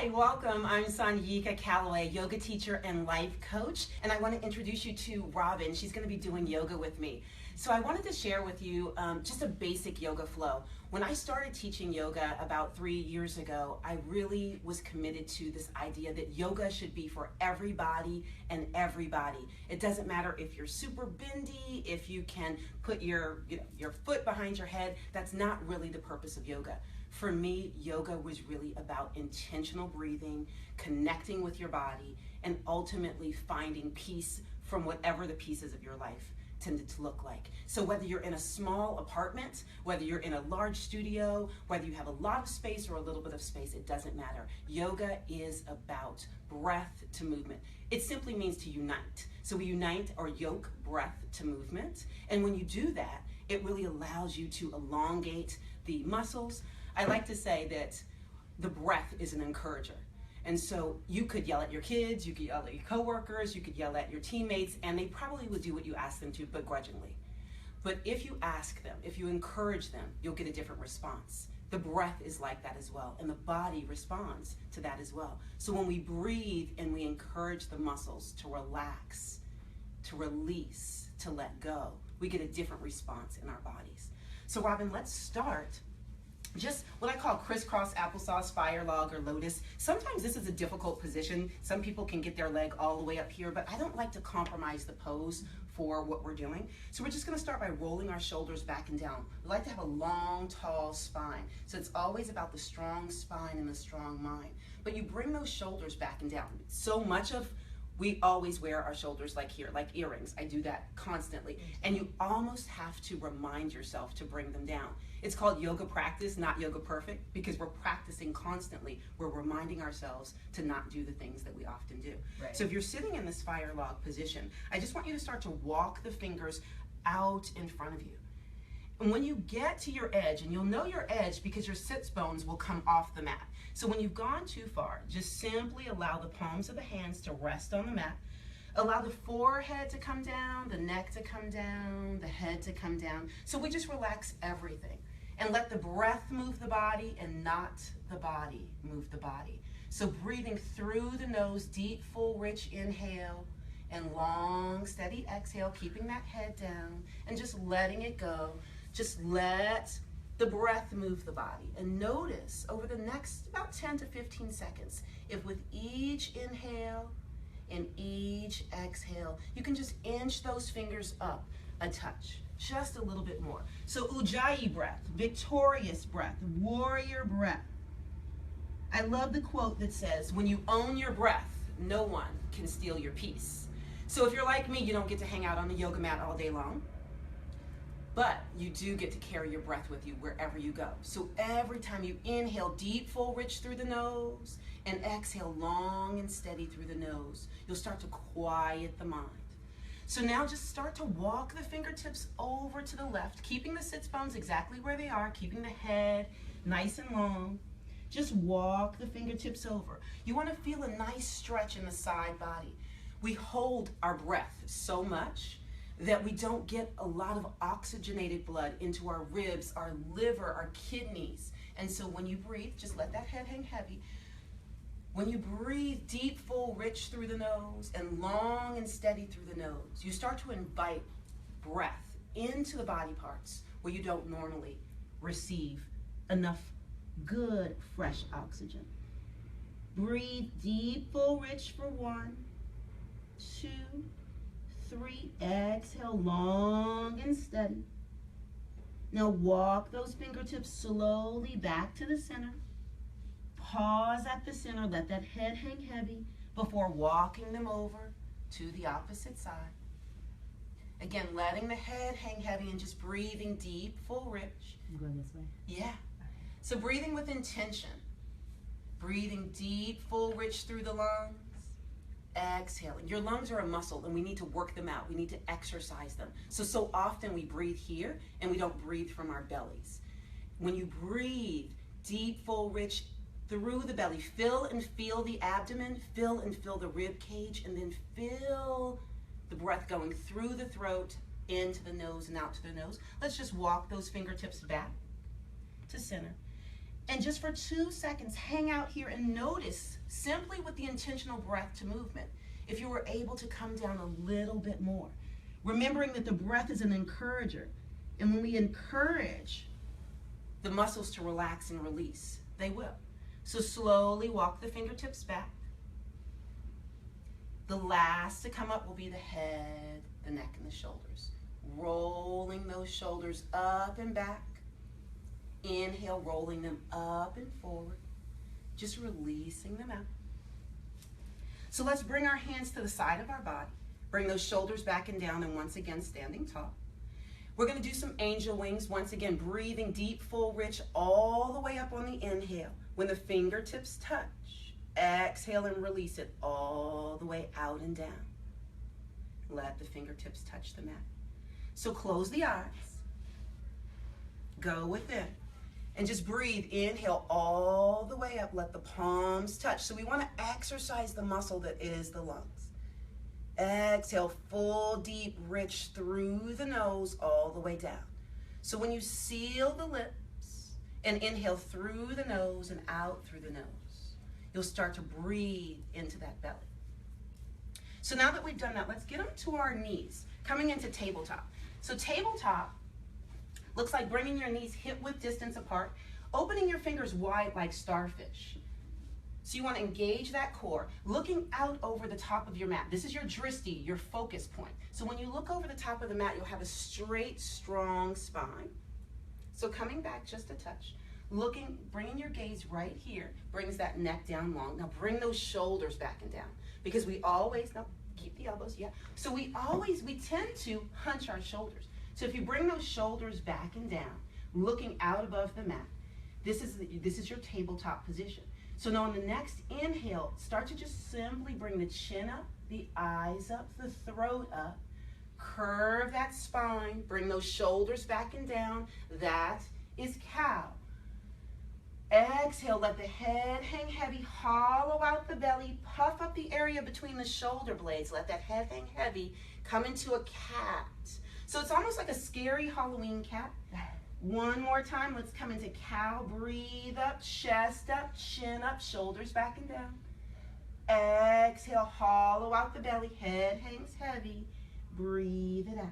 Hi, welcome. I'm Sanyika Calloway, yoga teacher and life coach, and I want to introduce you to Robin. She's going to be doing yoga with me. So I wanted to share with you just a basic yoga flow. When I started teaching yoga about 3 years ago, I really was committed to this idea that yoga should be for everybody and everybody. It doesn't matter if you're super bendy, if you can put your foot behind your head. That's not really the purpose of yoga. For me, yoga was really about intentional breathing, connecting with your body, and ultimately finding peace from whatever the pieces of your life tended to look like. So whether you're in a small apartment, whether you're in a large studio, whether you have a lot of space or a little bit of space, it doesn't matter. Yoga is about breath to movement. It simply means to unite. So we unite or yoke breath to movement. And when you do that, it really allows you to elongate the muscles. I like to say that the breath is an encourager. And so you could yell at your kids, you could yell at your coworkers, you could yell at your teammates, and they probably would do what you ask them to begrudgingly. But if you ask them, if you encourage them, you'll get a different response. The breath is like that as well, and the body responds to that as well. So when we breathe and we encourage the muscles to relax, to release, to let go, we get a different response in our bodies. So Robin, let's start just what I call crisscross applesauce, fire log, or lotus. Sometimes this is a difficult position. Some people can get their leg all the way up here, but I don't like to compromise the pose for what we're doing. So we're just gonna start by rolling our shoulders back and down. We like to have a long, tall spine. So it's always about the strong spine and the strong mind. But you bring those shoulders back and down. So much of we always wear our shoulders like here, like earrings. I do that constantly. And you almost have to remind yourself to bring them down. It's called yoga practice, not yoga perfect, because we're practicing constantly. We're reminding ourselves to not do the things that we often do. Right. So if you're sitting in this fire log position, I just want you to start to walk the fingers out in front of you. And when you get to your edge, and you'll know your edge because your sits bones will come off the mat. So when you've gone too far, just simply allow the palms of the hands to rest on the mat. Allow the forehead to come down, the neck to come down, the head to come down. So we just relax everything. And let the breath move the body and not the body move the body. So breathing through the nose, deep, full, rich inhale, and long, steady exhale, keeping that head down and just letting it go. Just let the breath move the body. And notice over the next about 10 to 15 seconds, if with each inhale and each exhale, you can just inch those fingers up a touch, just a little bit more. So Ujjayi breath, victorious breath, warrior breath. I love the quote that says, when you own your breath, no one can steal your peace. So if you're like me, you don't get to hang out on the yoga mat all day long, but you do get to carry your breath with you wherever you go. So every time you inhale deep, full, rich through the nose, and exhale long and steady through the nose, you'll start to quiet the mind. So now just start to walk the fingertips over to the left, keeping the sits bones exactly where they are, keeping the head nice and long. Just walk the fingertips over. You want to feel a nice stretch in the side body. We hold our breath so much that we don't get a lot of oxygenated blood into our ribs, our liver, our kidneys. And so when you breathe, just let that head hang heavy. When you breathe deep, full, rich through the nose and long and steady through the nose, you start to invite breath into the body parts where you don't normally receive enough good, fresh oxygen. Breathe deep, full, rich for 1, 2, 3. Exhale long and steady. Now walk those fingertips slowly back to the center. Pause at the center, let that head hang heavy before walking them over to the opposite side. Again, letting the head hang heavy and just breathing deep, full, rich. I'm going this way? Yeah. So breathing with intention. Breathing deep, full, rich through the lungs. Exhaling. Your lungs are a muscle and we need to work them out. We need to exercise them. So often we breathe here and we don't breathe from our bellies. When you breathe deep, full, rich through the belly, fill and feel the abdomen, fill and feel the rib cage, and then feel the breath going through the throat, into the nose and out to the nose. Let's just walk those fingertips back to center. And just for 2 seconds, hang out here and notice, simply with the intentional breath to movement, if you were able to come down a little bit more. Remembering that the breath is an encourager. And when we encourage the muscles to relax and release, they will. So slowly walk the fingertips back. The last to come up will be the head, the neck, and the shoulders. Rolling those shoulders up and back. Inhale, rolling them up and forward. Just releasing them out. So let's bring our hands to the side of our body. Bring those shoulders back and down, and once again, standing tall. We're going to do some angel wings. Once again, breathing deep, full, rich, all the way up on the inhale. When the fingertips touch, exhale and release it all the way out and down. Let the fingertips touch the mat. So close the eyes. Go within. And just breathe. Inhale all the way up. Let the palms touch. So we want to exercise the muscle that is the lungs. Exhale, full, deep, rich through the nose all the way down. So when you seal the lips and inhale through the nose and out through the nose, you'll start to breathe into that belly. So now that we've done that, let's get onto our knees, coming into tabletop. So tabletop looks like bringing your knees hip-width distance apart, opening your fingers wide like starfish. So you want to engage that core, looking out over the top of your mat. This is your dristi, your focus point. So when you look over the top of the mat, you'll have a straight, strong spine. So coming back just a touch, looking, bringing your gaze right here, brings that neck down long. Now bring those shoulders back and down, because we always, now keep the elbows, yeah. So we tend to hunch our shoulders. So if you bring those shoulders back and down, looking out above the mat, this is your tabletop position. So now on the next inhale, start to just simply bring the chin up, the eyes up, the throat up, curve that spine, bring those shoulders back and down. That is cow. Exhale, let the head hang heavy, hollow out the belly, puff up the area between the shoulder blades, let that head hang heavy, come into a cat. So it's almost like a scary Halloween cat. One more time, let's come into cow. Breathe up, chest up, chin up, shoulders back and down. Exhale, hollow out the belly, head hangs heavy. Breathe it out.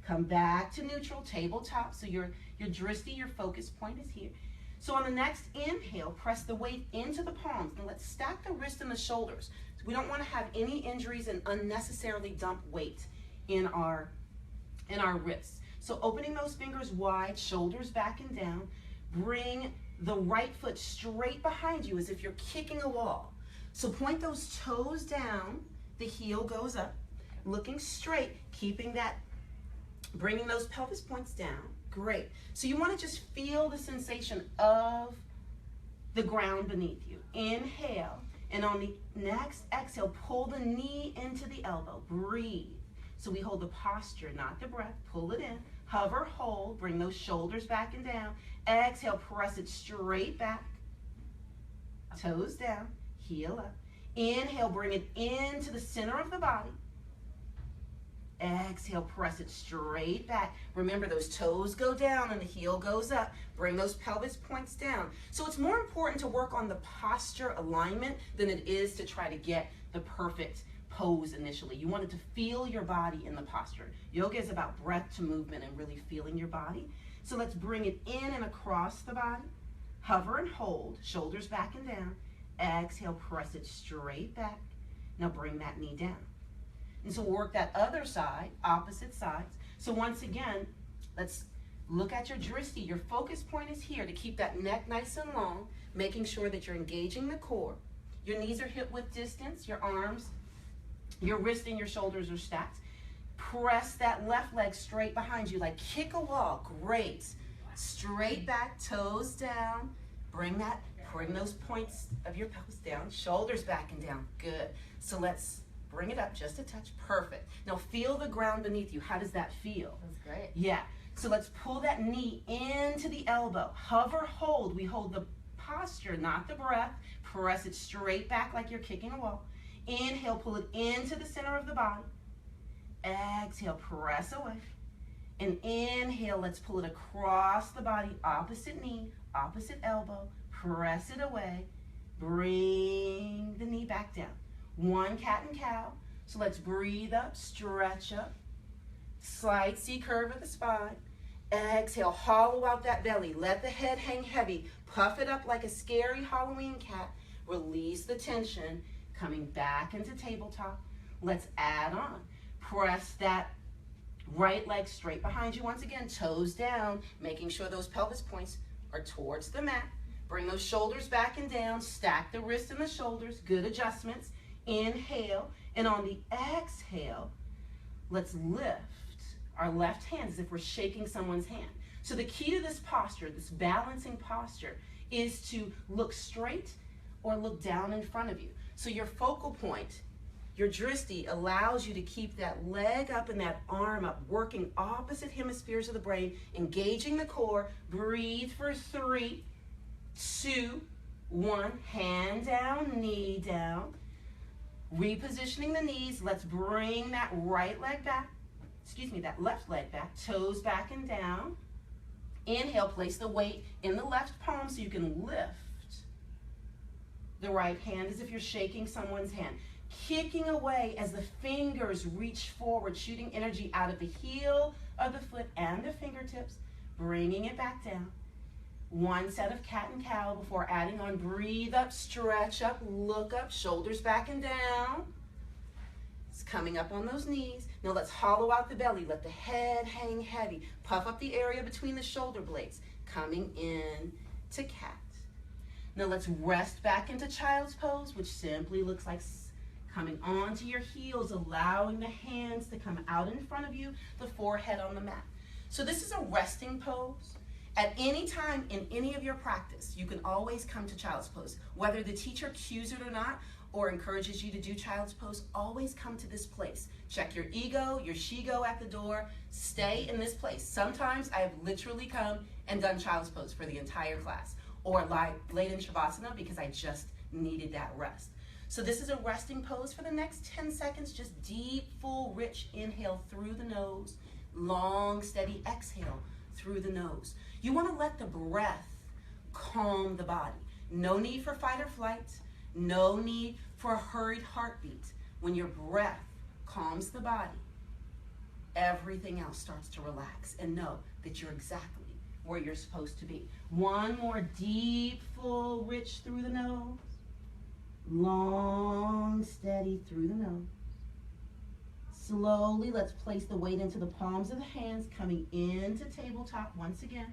Come back to neutral, tabletop. So your dristi, your focus point is here. So on the next inhale, press the weight into the palms. Now let's stack the wrist and the shoulders. So we don't want to have any injuries and unnecessarily dump weight in our wrists. So opening those fingers wide, shoulders back and down. Bring the right foot straight behind you as if you're kicking a wall. So point those toes down, the heel goes up, looking straight, keeping that, bringing those pelvis points down. Great. So you want to just feel the sensation of the ground beneath you. Inhale, and on the next exhale, pull the knee into the elbow. Breathe. So we hold the posture, not the breath. Pull it in. Hover, hold. Bring those shoulders back and down. Exhale, press it straight back. Toes down. Heel up. Inhale, bring it into the center of the body. Exhale, press it straight back. Remember, those toes go down and the heel goes up. Bring those pelvis points down. So it's more important to work on the posture alignment than it is to try to get the perfect pose initially. You wanted to feel your body in the posture. Yoga is about breath to movement and really feeling your body. So let's bring it in and across the body. Hover and hold, shoulders back and down. Exhale, press it straight back. Now bring that knee down. And so we'll work that other side, opposite sides. So once again, let's look at your dristi. Your focus point is here to keep that neck nice and long, making sure that you're engaging the core. Your knees are hip width distance, your arms, your wrist and your shoulders are stacked. Press that left leg straight behind you, like kick a wall. Great. Straight back, toes down. Bring those points of your pelvis down, shoulders back and down. Good. So let's bring it up just a touch. Perfect. Now feel the ground beneath you. How does that feel? That's great. Yeah. So let's pull that knee into the elbow. Hover, hold. We hold the posture, not the breath. Press it straight back like you're kicking a wall. Inhale, pull it into the center of the body. Exhale, press away. And inhale, let's pull it across the body, opposite knee, opposite elbow, press it away, bring the knee back down. One cat and cow. So let's breathe up, stretch up, slight C curve of the spine. Exhale, hollow out that belly. Let the head hang heavy. Puff it up like a scary Halloween cat. Release the tension, coming back into tabletop. Let's add on. Press that right leg straight behind you once again, toes down, making sure those pelvis points are towards the mat. Bring those shoulders back and down, stack the wrists and the shoulders, good adjustments. Inhale, and on the exhale, let's lift our left hand as if we're shaking someone's hand. So the key to this posture, this balancing posture, is to look straight or look down in front of you. So your focal point, your drishti, allows you to keep that leg up and that arm up, working opposite hemispheres of the brain, engaging the core. Breathe for 3, 2, 1. Hand down, knee down. Repositioning the knees. Let's bring that right leg back. That left leg back. Toes back and down. Inhale, place the weight in the left palm so you can lift the right hand as if you're shaking someone's hand. Kicking away as the fingers reach forward, shooting energy out of the heel of the foot and the fingertips, bringing it back down. One set of cat and cow before adding on. Breathe up, stretch up, look up, shoulders back and down. It's coming up on those knees. Now let's hollow out the belly. Let the head hang heavy. Puff up the area between the shoulder blades. Coming in to cat. Now let's rest back into child's pose, which simply looks like coming onto your heels, allowing the hands to come out in front of you, the forehead on the mat. So this is a resting pose. At any time in any of your practice, you can always come to child's pose. Whether the teacher cues it or not, or encourages you to do child's pose, always come to this place. Check your ego, your she-go at the door. Stay in this place. Sometimes I have literally come and done child's pose for the entire class, or laid in shavasana because I just needed that rest. So this is a resting pose for the next 10 seconds. Just deep, full, rich inhale through the nose. Long, steady exhale through the nose. You want to let the breath calm the body. No need for fight or flight. No need for a hurried heartbeat. When your breath calms the body, everything else starts to relax, and know that you're exactly where you're supposed to be. One more deep, full, rich through the nose. Long, steady through the nose. Slowly, let's place the weight into the palms of the hands, coming into tabletop once again.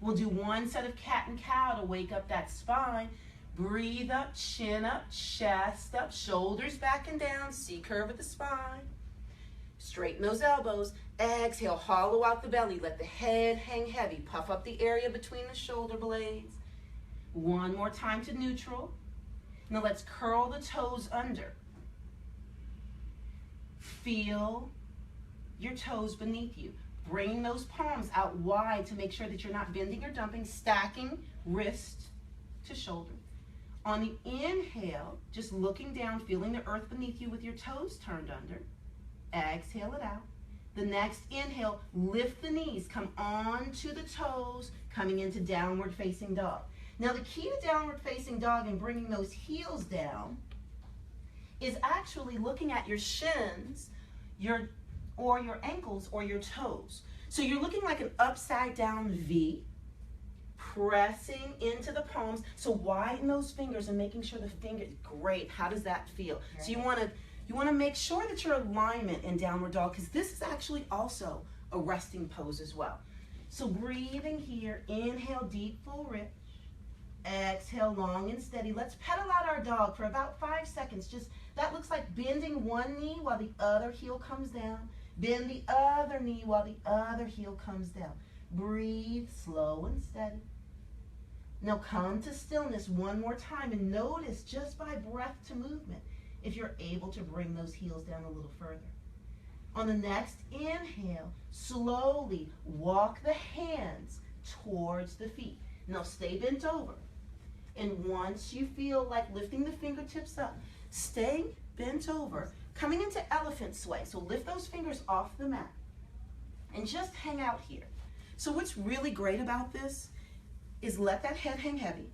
We'll do one set of cat and cow to wake up that spine. Breathe up, chin up, chest up, shoulders back and down, C curve of the spine. Straighten those elbows. Exhale, hollow out the belly. Let the head hang heavy. Puff up the area between the shoulder blades. One more time to neutral. Now let's curl the toes under. Feel your toes beneath you. Bring those palms out wide to make sure that you're not bending or dumping, stacking wrist to shoulder. On the inhale, just looking down, feeling the earth beneath you with your toes turned under. Exhale it out. The next inhale, lift the knees, come onto the toes, coming into downward facing dog. Now the key to downward facing dog and bringing those heels down is actually looking at your shins, your ankles or your toes. So you're looking like an upside down V, pressing into the palms. So widen those fingers and making sure the finger, great, how does that feel? Right. So you want to make sure that your alignment in downward dog, because this is actually also a resting pose as well. So breathing here, inhale deep, full, rich. Exhale long and steady. Let's pedal out our dog for about 5 seconds. Just that looks like bending one knee while the other heel comes down. Bend the other knee while the other heel comes down. Breathe slow and steady. Now come to stillness one more time and notice just by breath to movement if you're able to bring those heels down a little further. On the next inhale, slowly walk the hands towards the feet. Now stay bent over. And once you feel like lifting the fingertips up, stay bent over, coming into elephant sway. So lift those fingers off the mat and just hang out here. So what's really great about this is let that head hang heavy.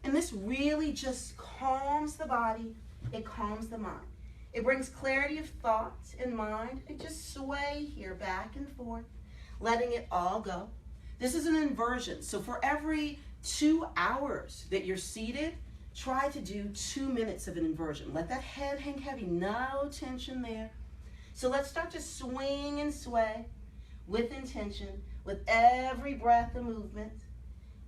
And this really just calms the body. It calms the mind. It brings clarity of thought and mind. And just sway here back and forth, letting it all go. This is an inversion. So for every 2 hours that you're seated, try to do 2 minutes of an inversion. Let that head hang heavy. No tension there. So let's start to swing and sway with intention, with every breath and movement.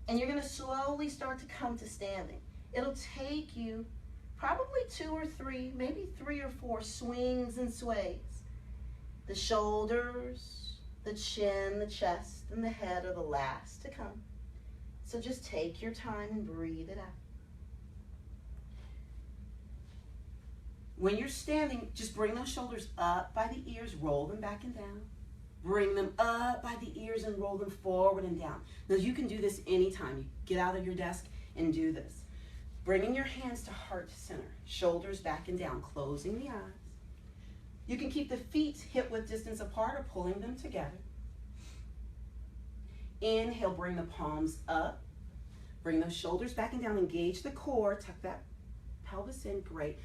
And you're going to slowly start to come to standing. It'll take you probably 2 or 3, maybe 3 or 4 swings and sways. The shoulders, the chin, the chest, and the head are the last to come. So just take your time and breathe it out. When you're standing, just bring those shoulders up by the ears, roll them back and down. Bring them up by the ears and roll them forward and down. Now you can do this anytime. You get out of your desk and do this. Bringing your hands to heart center, shoulders back and down, closing the eyes. You can keep the feet hip-width distance apart or pulling them together. Inhale, bring the palms up. Bring those shoulders back and down, engage the core, tuck that pelvis in, great.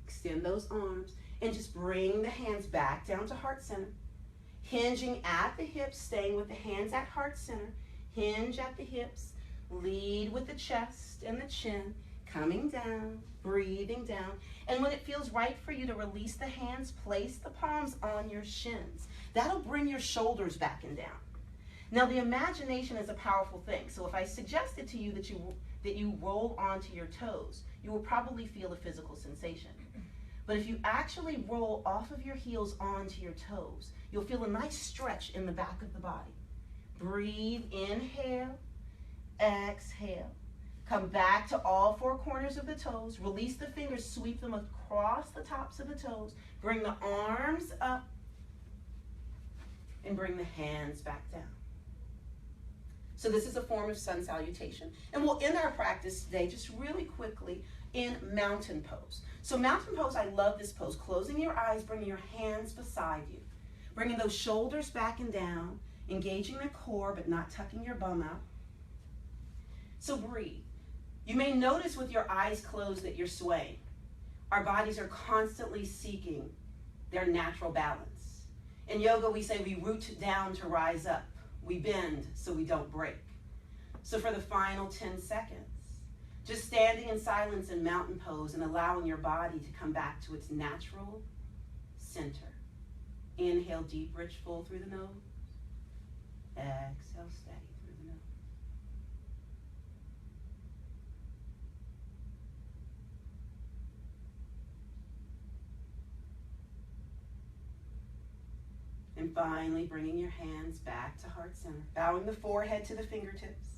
Extend those arms and just bring the hands back down to heart center. Hinging at the hips, staying with the hands at heart center. Hinge at the hips, lead with the chest and the chin, coming down, breathing down. And when it feels right for you to release the hands, place the palms on your shins. That'll bring your shoulders back and down. Now the imagination is a powerful thing. So if I suggested to you that you roll onto your toes, you will probably feel a physical sensation. But if you actually roll off of your heels onto your toes, you'll feel a nice stretch in the back of the body. Breathe, inhale, exhale. Come back to all 4 corners of the toes. Release the fingers, sweep them across the tops of the toes. Bring the arms up and bring the hands back down. So this is a form of sun salutation. And we'll end our practice today just really quickly in mountain pose. So mountain pose, I love this pose. Closing your eyes, bringing your hands beside you. Bringing those shoulders back and down, engaging the core but not tucking your bum out. So breathe. You may notice with your eyes closed that you're swaying. Our bodies are constantly seeking their natural balance. In yoga, we say we root down to rise up. We bend so we don't break. So for the final 10 seconds, just standing in silence in mountain pose and allowing your body to come back to its natural center. Inhale deep, rich, full through the nose. Exhale steady through the nose. And finally, bringing your hands back to heart center, bowing the forehead to the fingertips.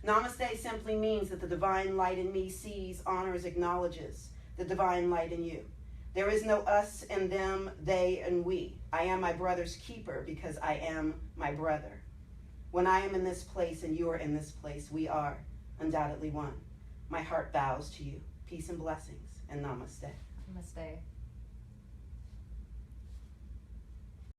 Namaste simply means that the divine light in me sees, honors, acknowledges the divine light in you. There is no us and them, they and we. I am my brother's keeper because I am my brother. When I am in this place and you are in this place, we are undoubtedly one. My heart bows to you. Peace and blessings, and namaste. Namaste.